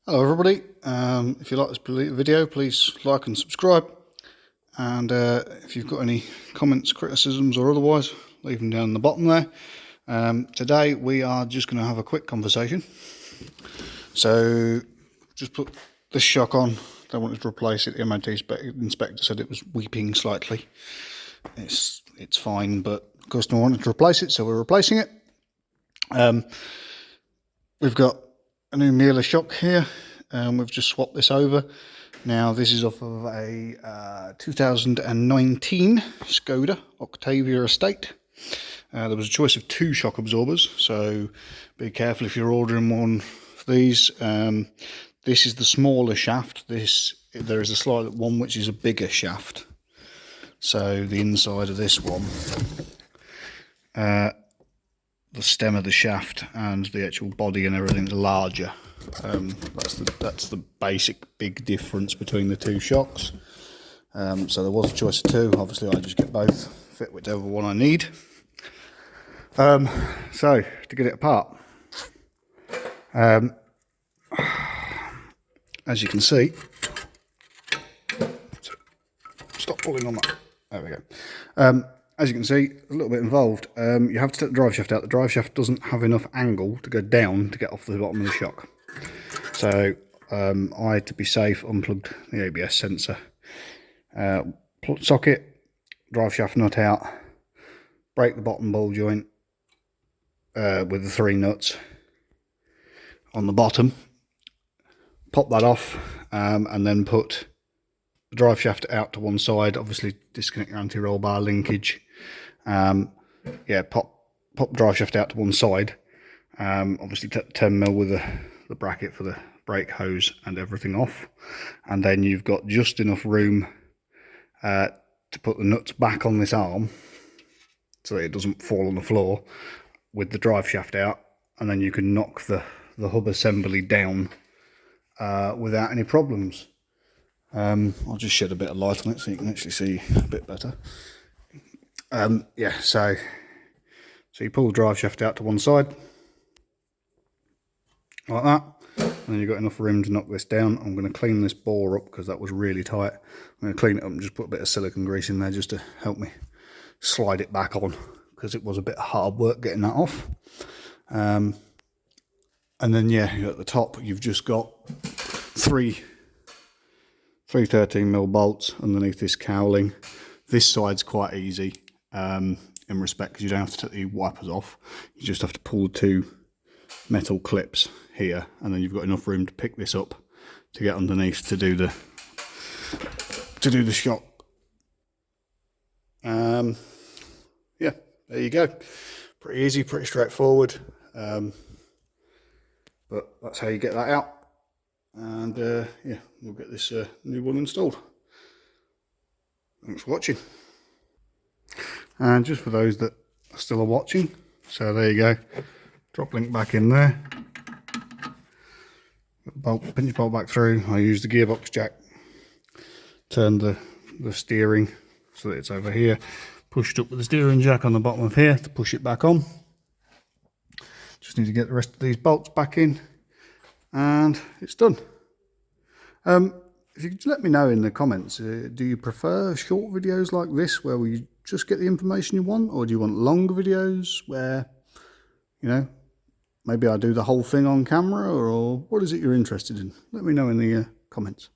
Hello everybody, if you like this video please like and subscribe, and if you've got any comments, criticisms or otherwise, leave them down the bottom there. Today we are just going to have a quick conversation. So just put this shock on. They wanted to replace it. The MOT inspector said it was weeping slightly. It's fine, but the customer wanted to replace it, so we're replacing it. We've got a new Miele shock here. We've just swapped this over. Now this is off of a 2019 Skoda Octavia estate. There was a choice of 2 shock absorbers, so be careful if you're ordering one of these. This is the smaller shaft. There is a slight one which is a bigger shaft. So the inside of this one, the stem of the shaft and the actual body and everything's larger. That's the basic big difference between the 2 shocks. So there was a choice of 2. Obviously I just get both, fit whichever one I need. So to get it apart, as you can see, stop pulling on that. There we go. As you can see, a little bit involved. You have to take the drive shaft out. The drive shaft doesn't have enough angle to go down to get off the bottom of the shock. So I, to be safe, unplugged the ABS sensor, socket, drive shaft nut out, break the bottom ball joint with the 3 nuts on the bottom, pop that off, and then put the drive shaft out to one side. Obviously disconnect your anti-roll bar linkage. Yeah, pop drive shaft out to one side. Obviously 10mm with the bracket for the brake hose and everything off, and then you've got just enough room to put the nuts back on this arm so that it doesn't fall on the floor with the drive shaft out, and then you can knock the hub assembly down without any problems. I'll just shed a bit of light on it so you can actually see a bit better. Yeah, so you pull the drive shaft out to one side like that, and then you've got enough room to knock this down. I'm going to clean this bore up because that was really tight. I'm going to clean it up and just put a bit of silicone grease in there just to help me slide it back on, because it was a bit hard work getting that off. And then yeah, at the top you've just got three 13mm bolts underneath this cowling. This side's quite easy in respect because you don't have to take the wipers off. You just have to pull the 2 metal clips here, and then you've got enough room to pick this up to get underneath to do the shock. Yeah, there you go. Pretty easy, pretty straightforward. But that's how you get that out. And yeah, we'll get this new one installed. Thanks for watching. And just for those that still are watching, so there you go. Drop link back in there. Pinch bolt back through. I use the gearbox jack. Turn the steering so that it's over here. Pushed up with the steering jack on the bottom of here to push it back on. Just need to get the rest of these bolts back in, and it's done. If you could let me know in the comments, do you prefer short videos like this where we just get the information you want, or do you want longer videos where, you know, maybe I do the whole thing on camera, or what is it you're interested in? Let me know in the comments.